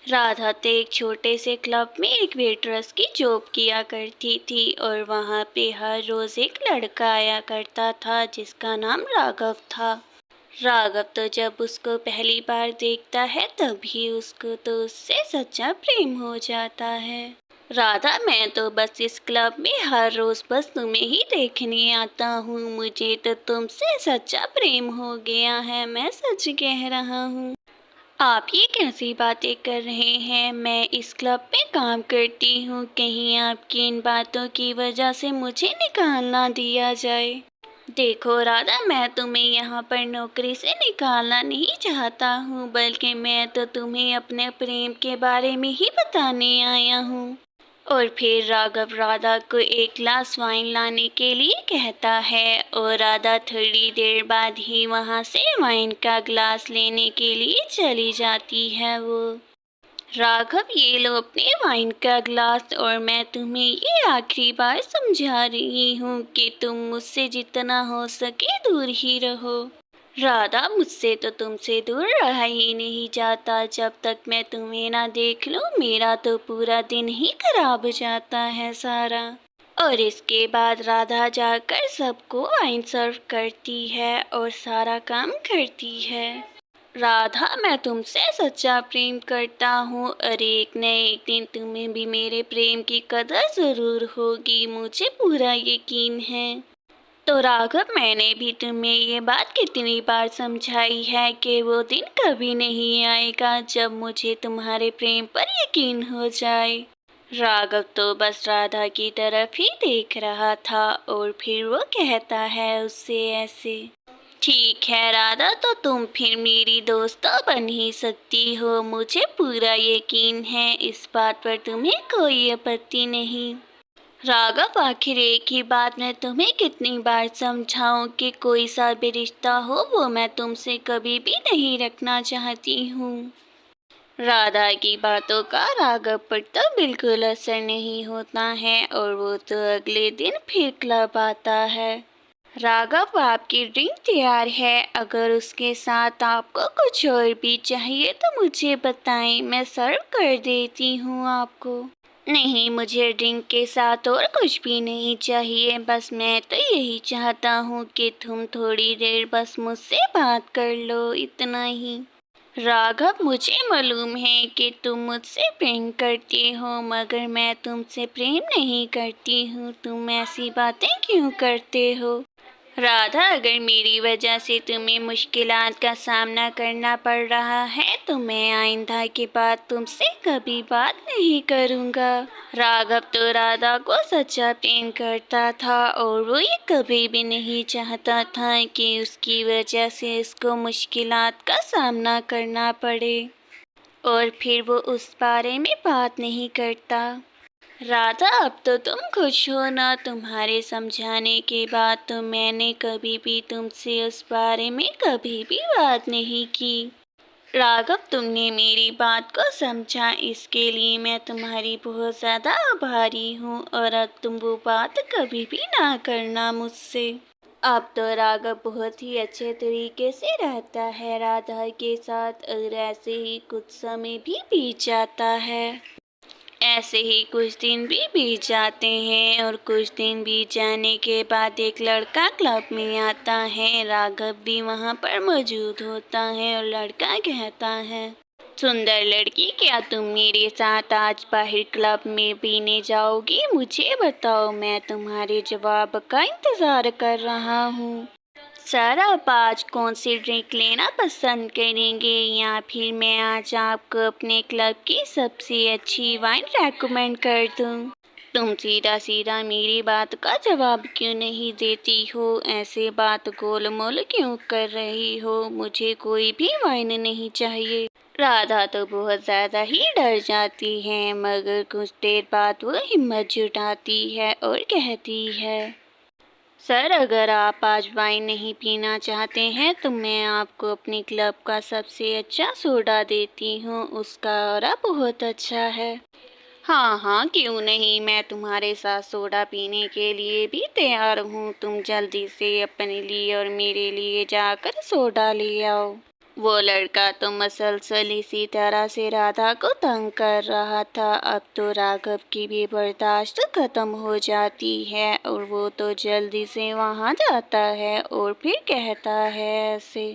राधा तो एक छोटे से क्लब में एक वेट्रेस की जॉब किया करती थी और वहाँ पे हर रोज़ एक लड़का आया करता था जिसका नाम राघव था। राघव तो जब उसको पहली बार देखता है तभी उसको तो उससे सच्चा प्रेम हो जाता है। राधा, मैं तो बस इस क्लब में हर रोज़ बस तुम्हें ही देखने आता हूँ, मुझे तो तुमसे सच्चा प्रेम हो गया है, मैं सच कह रहा हूँ। आप ये कैसी बातें कर रहे हैं? मैं इस क्लब में काम करती हूँ, कहीं आपकी इन बातों की वजह से मुझे निकाल ना दिया जाए। देखो राधा, मैं तुम्हें यहाँ पर नौकरी से निकालना नहीं चाहता हूँ, बल्कि मैं तो तुम्हें अपने प्रेम के बारे में ही बताने आया हूँ। और फिर राघव राधा को एक ग्लास वाइन लाने के लिए कहता है और राधा थोड़ी देर बाद ही वहाँ से वाइन का ग्लास लेने के लिए चली जाती है। वो राघव, ये लो अपने वाइन का ग्लास, और मैं तुम्हें ये आखिरी बार समझा रही हूँ कि तुम मुझसे जितना हो सके दूर ही रहो। राधा, मुझसे तो तुमसे दूर रहा ही नहीं जाता, जब तक मैं तुम्हें ना देख लूं मेरा तो पूरा दिन ही खराब हो जाता है सारा। और इसके बाद राधा जाकर सबको वाइन सर्व करती है और सारा काम करती है। राधा, मैं तुमसे सच्चा प्रेम करता हूँ और एक न एक दिन तुम्हें भी मेरे प्रेम की कदर जरूर होगी, मुझे पूरा यकीन है। तो राघव, मैंने भी तुम्हें ये बात कितनी बार समझाई है कि वो दिन कभी नहीं आएगा जब मुझे तुम्हारे प्रेम पर यकीन हो जाए। राघव तो बस राधा की तरफ ही देख रहा था और फिर वो कहता है उससे ऐसे, ठीक है राधा, तो तुम फिर मेरी दोस्त तो बन ही सकती हो, मुझे पूरा यकीन है इस बात पर तुम्हें कोई आपत्ति नहीं। राघव, आखिर एक ही बात मैं तुम्हें कितनी बार समझाऊं कि कोई सा भी रिश्ता हो वो मैं तुमसे कभी भी नहीं रखना चाहती हूँ। राधा की बातों का राघव पर तो बिल्कुल असर नहीं होता है और वो तो अगले दिन फिर क्लब आता है। राघव, आपकी ड्रिंक तैयार है, अगर उसके साथ आपको कुछ और भी चाहिए तो मुझे बताएं, मैं सर्व कर देती हूँ आपको। नहीं, मुझे ड्रिंक के साथ और कुछ भी नहीं चाहिए, बस मैं तो यही चाहता हूँ कि तुम थोड़ी देर बस मुझसे बात कर लो, इतना ही। राघव, मुझे मालूम है कि तुम मुझसे प्रेम करती हो, मगर मैं तुमसे प्रेम नहीं करती हूँ, तुम ऐसी बातें क्यों करते हो? राधा, अगर मेरी वजह से तुम्हें मुश्किलात का सामना करना पड़ रहा है तो मैं आइंदा के बाद तुमसे कभी बात नहीं करूँगा। राघव तो राधा को सच्चा प्रेम करता था और वो ये कभी भी नहीं चाहता था कि उसकी वजह से उसको मुश्किलात का सामना करना पड़े, और फिर वो उस बारे में बात नहीं करता। राधा, अब तो तुम खुश हो ना? तुम्हारे समझाने के बाद तो मैंने कभी भी तुमसे उस बारे में कभी भी बात नहीं की। राघव, तुमने मेरी बात को समझा, इसके लिए मैं तुम्हारी बहुत ज़्यादा आभारी हूँ और अब तुम वो बात कभी भी ना करना मुझसे। अब तो राघव बहुत ही अच्छे तरीके से रहता है राधा के साथ और ऐसे ही कुछ समय भी बीत जाता है। ऐसे ही कुछ दिन भी बीत जाते हैं और कुछ दिन बीत जाने के बाद एक लड़का क्लब में आता है। राघव भी वहाँ पर मौजूद होता है और लड़का कहता है, सुंदर लड़की, क्या तुम मेरे साथ आज बाहर क्लब में पीने जाओगी? मुझे बताओ, मैं तुम्हारे जवाब का इंतज़ार कर रहा हूँ। सर, आप आज कौन सी ड्रिंक लेना पसंद करेंगे, या फिर मैं आज आपको अपने क्लब की सबसे अच्छी वाइन रेकमेंड कर दूं? तुम सीधा सीधा मेरी बात का जवाब क्यों नहीं देती हो? ऐसे बात गोलमोल क्यों कर रही हो? मुझे कोई भी वाइन नहीं चाहिए। राधा तो बहुत ज़्यादा ही डर जाती है, मगर कुछ देर बाद वो हिम्मत जुटाती है और कहती है, सर, अगर आप आज वाइन नहीं पीना चाहते हैं तो मैं आपको अपने क्लब का सबसे अच्छा सोडा देती हूँ, उसका ऑरा बहुत अच्छा है। हाँ हाँ, क्यों नहीं, मैं तुम्हारे साथ सोडा पीने के लिए भी तैयार हूँ। तुम जल्दी से अपने लिए और मेरे लिए जाकर सोडा ले आओ। वो लड़का तो मसलसल इसी तरह से राधा को तंग कर रहा था। अब तो राघव की भी बर्दाश्त खत्म हो जाती है और वो तो जल्दी से वहाँ जाता है और फिर कहता है ऐसे,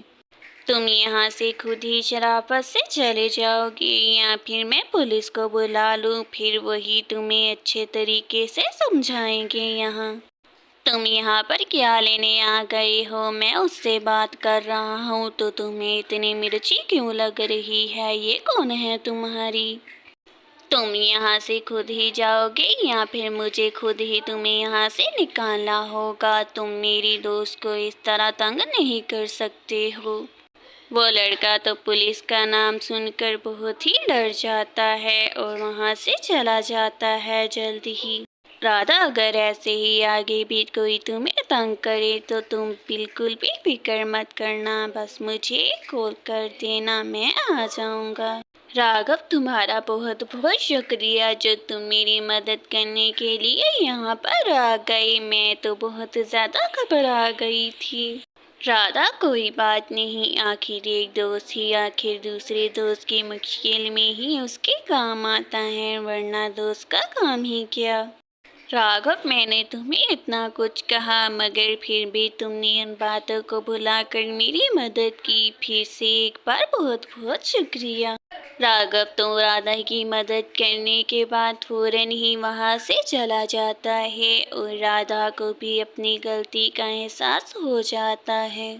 तुम यहाँ से खुद ही शराफत से चले जाओगे या फिर मैं पुलिस को बुला लूँ, फिर वही तुम्हें अच्छे तरीके से समझाएंगे। यहाँ तुम यहाँ पर क्या लेने आ गए हो? मैं उससे बात कर रहा हूँ तो तुम्हें इतनी मिर्ची क्यों लग रही है? ये कौन है तुम्हारी? तुम यहाँ से खुद ही जाओगे या फिर मुझे खुद ही तुम्हें यहाँ से निकालना होगा? तुम मेरी दोस्त को इस तरह तंग नहीं कर सकते हो। वो लड़का तो पुलिस का नाम सुनकर बहुत ही डर जाता है और वहाँ से चला जाता है जल्दी ही। राधा, अगर ऐसे ही आगे भी कोई तुम्हें तंग करे तो तुम बिल्कुल भी फिक्र मत करना, बस मुझे कॉल कर देना, मैं आ जाऊंगा। राघव, तुम्हारा बहुत बहुत शुक्रिया जो तुम मेरी मदद करने के लिए यहाँ पर आ गए। मैं तो बहुत ज़्यादा घबरा गई थी। राधा, कोई बात नहीं, आखिर एक दोस्त ही आखिर दूसरे दोस्त की मुश्किल में ही उसके काम आता है, वरना दोस्त का काम ही क्या। राघव, मैंने तुम्हें इतना कुछ कहा मगर फिर भी तुमने उन बातों को भुलाकर मेरी मदद की। फिर से एक बार बहुत बहुत शुक्रिया। राघव तो राधा की मदद करने के बाद फौरन ही वहाँ से चला जाता है और राधा को भी अपनी गलती का एहसास हो जाता है।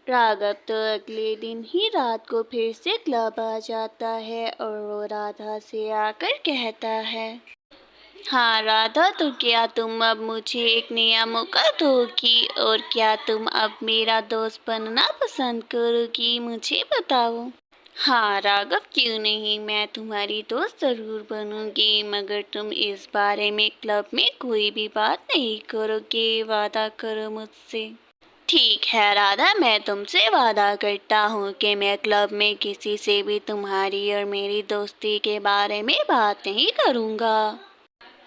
राघव तो अगले दिन ही रात को फिर से क्लब आ जाता है और वो राधा से आकर कहता है, हाँ राधा, तो क्या तुम अब मुझे एक नया मौका दोगी और क्या तुम अब मेरा दोस्त बनना पसंद करोगी? मुझे बताओ। हाँ राघव, क्यों नहीं, मैं तुम्हारी दोस्त ज़रूर बनूंगी, मगर तुम इस बारे में क्लब में कोई भी बात नहीं करोगे, वादा करो मुझसे। ठीक है राधा, मैं तुमसे वादा करता हूँ कि मैं क्लब में किसी से भी तुम्हारी और मेरी दोस्ती के बारे में बात नहीं करूँगा।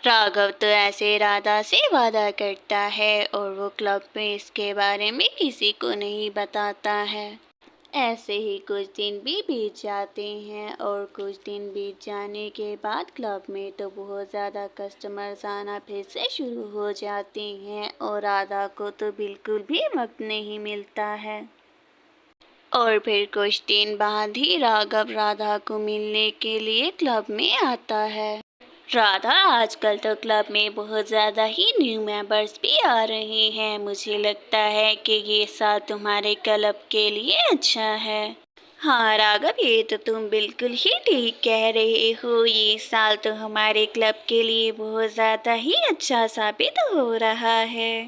राघव तो ऐसे राधा से वादा करता है और वो क्लब में इसके बारे में किसी को नहीं बताता है। ऐसे ही कुछ दिन भी बीत जाते हैं और कुछ दिन बीत जाने के बाद क्लब में तो बहुत ज़्यादा कस्टमर्स आना फिर से शुरू हो जाते हैं और राधा को तो बिल्कुल भी वक्त नहीं मिलता है। और फिर कुछ दिन बाद ही राघव राधा को मिलने के लिए क्लब में आता है। राधा, आजकल तो क्लब में बहुत ज़्यादा ही न्यू मेंबर्स भी आ रहे हैं। मुझे लगता है कि ये साल तुम्हारे क्लब के लिए अच्छा है। हाँ राघव, ये तो तुम बिल्कुल ही ठीक कह रहे हो। ये साल तो हमारे क्लब के लिए बहुत ज़्यादा ही अच्छा साबित हो रहा है।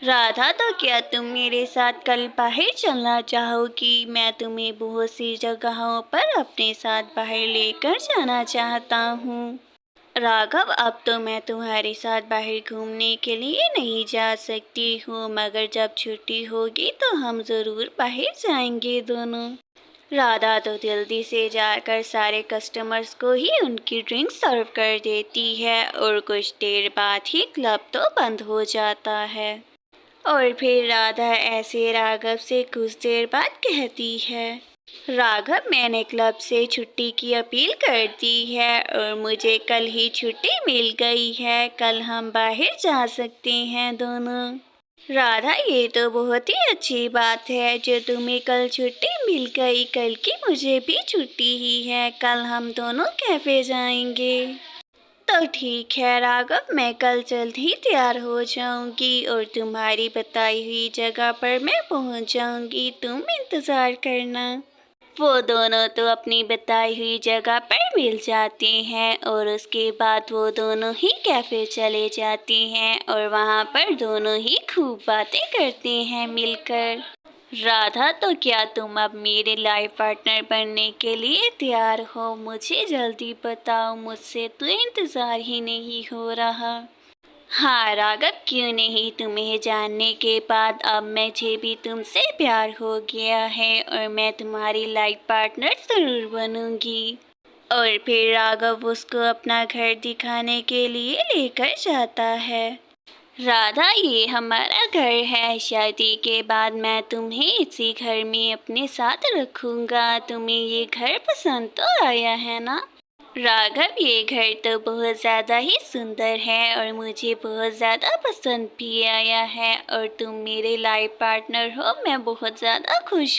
राधा, तो क्या तुम मेरे साथ कल बाहर चलना चाहोगी? मैं तुम्हें बहुत सी जगहों पर अपने साथ बाहर लेकर जाना चाहता हूँ। राघव, अब तो मैं तुम्हारे साथ बाहर घूमने के लिए नहीं जा सकती हूँ, मगर जब छुट्टी होगी तो हम ज़रूर बाहर जाएंगे दोनों। राधा तो जल्दी से जाकर सारे कस्टमर्स को ही उनकी ड्रिंक सर्व कर देती है और कुछ देर बाद ही क्लब तो बंद हो जाता है। और फिर राधा ऐसे राघव से कुछ देर बाद कहती है, राघव, मैंने क्लब से छुट्टी की अपील कर दी है और मुझे कल ही छुट्टी मिल गई है। कल हम बाहर जा सकते हैं दोनों। राधा, ये तो बहुत ही अच्छी बात है जो तुम्हें कल छुट्टी मिल गई। कल की मुझे भी छुट्टी ही है, कल हम दोनों कैफे जाएंगे। तो ठीक है राघव, मैं कल जल्द ही तैयार हो जाऊंगी और तुम्हारी बताई हुई जगह पर मैं पहुंच जाऊंगी, तुम इंतज़ार करना। वो दोनों तो अपनी बताई हुई जगह पर मिल जाते हैं और उसके बाद वो दोनों ही कैफ़े चले जाते हैं और वहाँ पर दोनों ही खूब बातें करते हैं मिलकर। राधा, तो क्या तुम अब मेरे लाइफ पार्टनर बनने के लिए तैयार हो? मुझे जल्दी बताओ, मुझसे तो इंतज़ार ही नहीं हो रहा। हाँ राघव, क्यों नहीं, तुम्हें जानने के बाद अब मुझे भी तुमसे प्यार हो गया है और मैं तुम्हारी लाइफ पार्टनर ज़रूर बनूंगी। और फिर राघव उसको अपना घर दिखाने के लिए लेकर जाता है। राधा, ये हमारा घर है। शादी के बाद मैं तुम्हें इसी घर में अपने साथ रखूंगा। तुम्हें ये घर पसंद तो आया है ना? राघव, ये घर तो बहुत ज़्यादा ही सुंदर है और मुझे बहुत ज़्यादा पसंद भी आया है, और तुम मेरे लाइफ पार्टनर हो। मैं बहुत ज़्यादा खुश